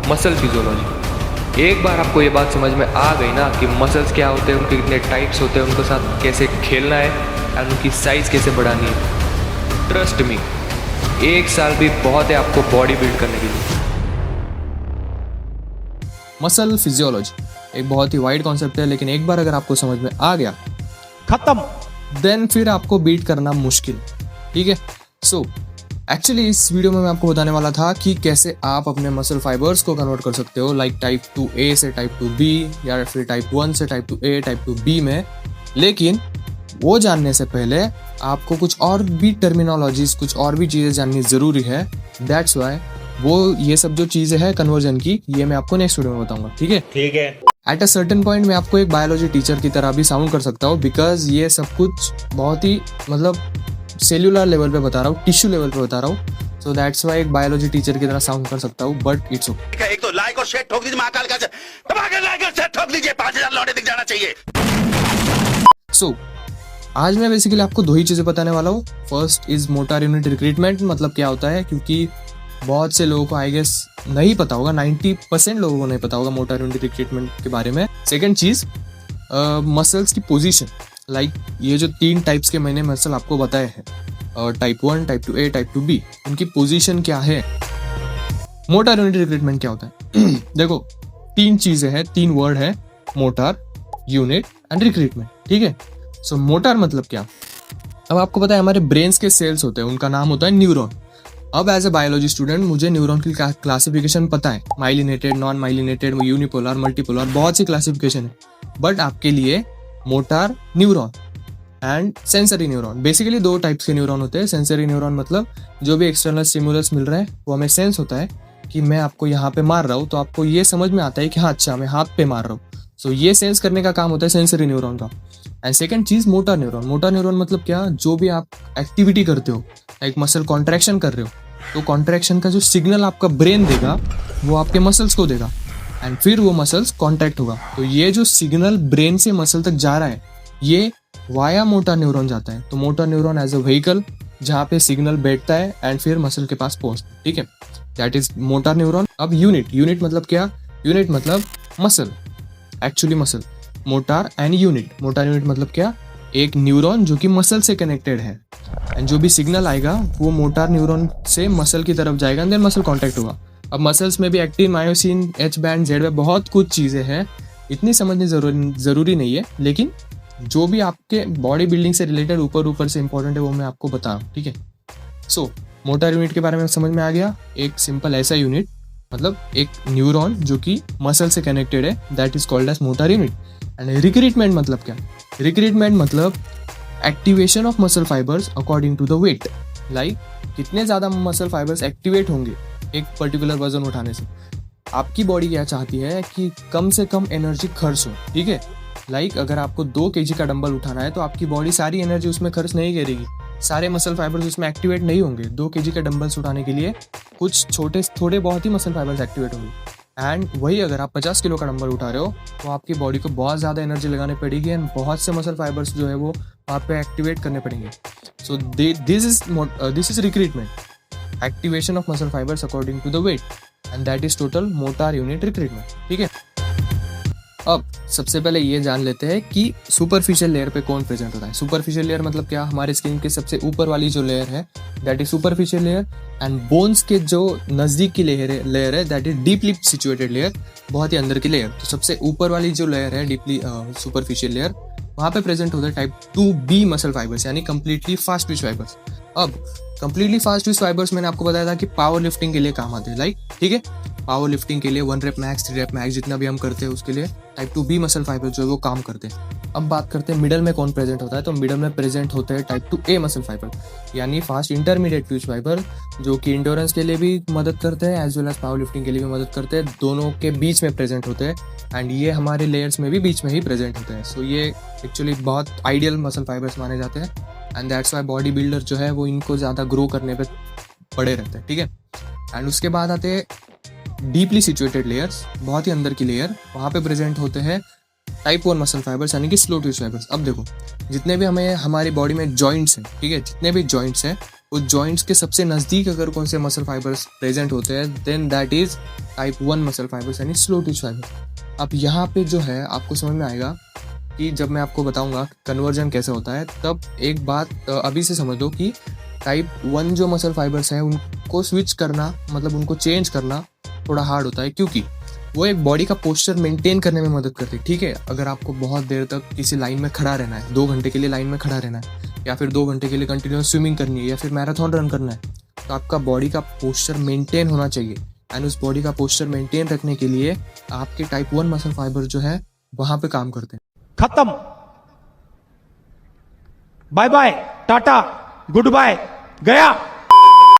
Muscle physiology. एक बार आपको ये बात समझ में आ गई ना कि मसल्स क्या होते हैं, उनके कितने टाइप्स होते हैं, उनके साथ कैसे खेलना है और उनकी साइज़ कैसे बढ़ानी है, ट्रस्ट मी 1 साल भी बहुत है आपको बॉडी बिल्ड करने के लिए। मसल फिजियोलॉजी एक बहुत ही वाइड कॉन्सेप्ट है, लेकिन एक बार अगर आपको समझ में आ गया खत्म। देन फिर आपको बीट करना मुश्किल। ठीक है, सो एक्चुअली इस वीडियो में मैं आपको बताने वाला था कि कैसे आप अपने मसल फाइबर्स को कन्वर्ट कर सकते हो, लाइक टाइप 2A से टाइप 2B या फिर टाइप 1 से टाइप 2A टाइप 2B में। लेकिन वो जानने से पहले आपको कुछ और भी टर्मिनोलॉजीज, कुछ और भी चीज़ें जाननी ज़रूरी है। दैट्स वाई वो ये सब जो चीज़ें हैं कन्वर्जन की, ये मैं आपको नेक्स्ट वीडियो में बताऊंगा। ठीक है, ठीक है। एट अ सर्टेन पॉइंट मैं आपको एक बायोलॉजी टीचर की तरह भी साउंड कर सकता हूँ, बिकॉज ये सब कुछ बहुत ही सेल्यूलर लेवल पे बता रहा हूँ, टिश्यू लेवल पे बता रहा हूँ। सो दैट्स वाई एक बायोलॉजी टीचर की तरह साउंड कर सकता हूँ, बट इट्स ओके। एक तो लाइक और शेयर ठोक दीजिए, महाकाल का दबाकर लाइक और शेयर ठोक दीजिए, 5000 लौटे दिख जाना चाहिए। सो आज मैं बेसिकली आपको 2 ही चीज़ें बताने वाला हूँ। First is motor unit recruitment, मतलब क्या होता है, क्योंकि बहुत से लोगों को आई गेस नहीं पता होगा, 90% लोगों को नहीं पता होगा मोटर यूनिट रिक्रूटमेंट के बारे में। सेकेंड चीज़ मसल्स की पोजीशन, लाइक ये जो 3 टाइप्स के मैंने मसल आपको बताए हैं, type 1, type 2A, type 2B, उनकी पोजीशन क्या है। मोटर यूनिट रिक्रूटमेंट क्या होता है देखो 3 चीज़ें हैं, 3 वर्ड है, मोटर, यूनिट एंड रिक्रूटमेंट। ठीक है, सो मोटर मतलब क्या। अब आपको पता है हमारे ब्रेन्स के सेल्स होते हैं, उनका नाम होता है न्यूरॉन। अब एज ए बायोलॉजी स्टूडेंट मुझे न्यूरॉन की क्लासिफिकेशन पता है, myelinated, non myelinated, unipolar, multipolar, बहुत सी क्लासिफिकेशन है। बट आपके लिए motor neuron and sensory neuron, basically 2 types के न्यूरॉन होते हैं। सेंसरी न्यूरॉन मतलब जो भी एक्सटर्नल स्टिमुलस मिल रहा है वो हमें सेंस होता है कि मैं आपको यहाँ पे मार रहा हूँ, तो आपको ये समझ में आता है कि हाँ अच्छा मैं हाथ पे मार रहा हूँ। सो ये सेंस करने का काम होता है सेंसरी न्यूरॉन का। And second cheese motor neuron. Motor neuron मतलब क्या, जो भी आप एक्टिविटी करते हो, लाइक मसल कॉन्ट्रैक्शन कर रहे हो, तो कॉन्ट्रैक्शन का जो सिग्नल आपका ब्रेन देगा वो आपके मसल्स को देगा एंड फिर वो मसल्स कॉन्ट्रैक्ट होगा। तो ये जो सिग्नल ब्रेन से मसल तक जा रहा है ये वाया मोटर न्यूरॉन जाता है। तो motor neuron as a vehicle जहाँ पे सिग्नल बैठता है एंड फिर मसल के पास पहुँचता है। ठीक है, दैट इज मोटर न्यूरॉन। अब यूनिट मतलब क्या, यूनिट मतलब muscle, actually muscle, motor and unit. Motor unit मतलब क्या, एक न्यूरॉन जो कि मसल से कनेक्टेड है एंड जो भी सिग्नल आएगा वो मोटर न्यूरॉन से मसल की तरफ जाएगा एंड देन मसल कॉन्टैक्ट होगा। अब मसल्स में भी actin, myosin, H band, Z band, बहुत कुछ चीज़ें हैं, इतनी समझनी ज़रूरी नहीं है, लेकिन जो भी आपके बॉडी बिल्डिंग से रिलेटेड ऊपर से इंपॉर्टेंट है वो मैं आपको बता रहा हूँ। ठीक है, सो मोटर यूनिट के बारे में समझ में आ गया। एक सिंपल ऐसा यूनिट मतलब एक न्यूरॉन जो कि मसल से कनेक्टेड है, that is called as motor unit. And recruitment मतलब क्या, रिक्रूटमेंट मतलब activation of muscle fibres according to the weight, like कितने ज़्यादा मसल फाइबर्स एक्टिवेट होंगे एक पर्टिकुलर वजन उठाने से। आपकी बॉडी क्या चाहती है कि कम से कम एनर्जी खर्च हो। ठीक है, लाइक अगर आपको 2 kg का डंबल उठाना है तो आपकी बॉडी सारी एनर्जी उसमें खर्च नहीं करेगी, सारे मसल फाइबर्स उसमें एक्टिवेट नहीं होंगे। 2 kg के डंबल्स उठाने के लिए कुछ थोड़े बहुत ही मसल फाइबर्स एक्टिवेट होंगे। एंड वही अगर आप 50 किलो का डंबल उठा रहे हो तो आपकी बॉडी को बहुत ज़्यादा एनर्जी लगानी पड़ेगी एंड बहुत से मसल फाइबर्स जो है वो वहाँ पे एक्टिवेट करने पड़ेंगे। So this is recruitment, activation of muscle fibres according to the weight, and that is total motor unit recruitment. ठीक है, अब सबसे पहले ये जान लेते हैं कि सुपरफिशियल लेयर पे कौन प्रेजेंट होता है। सुपरफिशियल लेयर मतलब क्या, हमारे स्किन के सबसे ऊपर वाली जो लेयर है that is superficial layer, and bones के जो नज़दीक की लेयर है that is deeply situated layer, बहुत ही अंदर की लेयर। तो सबसे ऊपर वाली जो लेयर है डीपली सुपरफिशियल लेयर, वहाँ पे प्रेजेंट होता है टाइप 2B मसल फाइबर्स, यानी कंप्लीटली फास्ट ट्विच फाइबर्स। अब कंप्लीटली फास्ट ट्विच फाइबर्स मैंने आपको बताया था कि पावर लिफ्टिंग के लिए काम आते हैं, लाइक ठीक है, पावर लिफ्टिंग के लिए 1 rep मैक्स, 3 rep मैक्स जितना भी हम करते हैं उसके लिए टाइप 2B मसल फाइबर जो है वो काम करते हैं। अब बात करते हैं मिडल में कौन प्रेजेंट होता है, तो मिडल में प्रेजेंट होते हैं टाइप 2A मसल फाइबर, यानी फास्ट इंटरमीडिएट ट्विच फाइबर, जो कि इंडोरेंस के लिए भी मदद करते हैं as well as power lifting के लिए भी मदद करते हैं, दोनों के बीच में प्रेजेंट होते हैं एंड ये हमारे लेयर्स में भी बीच में ही प्रेजेंट होते हैं। सो ये एक्चुअली बहुत आइडियल मसल फाइबर्स माने जाते हैं and that's why body builder जो है वो इनको ज़्यादा ग्रो करने पे पड़े रहते हैं। ठीक है, एंड उसके बाद आते हैं डीपली सिचुएटेड लेयर्स, बहुत ही अंदर की लेयर, वहाँ पे प्रेजेंट होते हैं टाइप 1 मसल फाइबर्स यानी कि स्लो ट्विच फाइबर्स। अब देखो जितने भी हमें हमारी बॉडी में जॉइंट्स हैं, ठीक है, जितने भी जॉइंट्स हैं उस जॉइंट्स के सबसे नज़दीक अगर कौन से मसल फाइबर्स प्रेजेंट होते हैं then that is type 1 muscle fibres यानी स्लो ट्विच फाइबर। अब यहाँ पे जो है आपको समझ में आएगा कि जब मैं आपको बताऊंगा कन्वर्जन कैसे होता है, तब एक बात अभी से समझ लो कि टाइप 1 जो मसल फाइबर्स हैं उनको स्विच करना मतलब उनको चेंज करना थोड़ा हार्ड होता है, क्योंकि वो एक बॉडी का पोस्चर मेंटेन करने में मदद करती है। ठीक है, अगर आपको बहुत देर तक किसी लाइन में खड़ा रहना है, 2 घंटे के लिए लाइन में खड़ा रहना है, या फिर 2 घंटे के लिए कंटिन्यूस स्विमिंग करनी है, या फिर मैराथन रन करना है, तो आपका बॉडी का पोस्चर मेंटेन होना चाहिए। एंड उस बॉडी का पोस्चर मेंटेन रखने के लिए आपके टाइप 1 मसल फाइबर जो है वहां पे काम करते हैं। खत्म, bye bye, tata, goodbye, गया।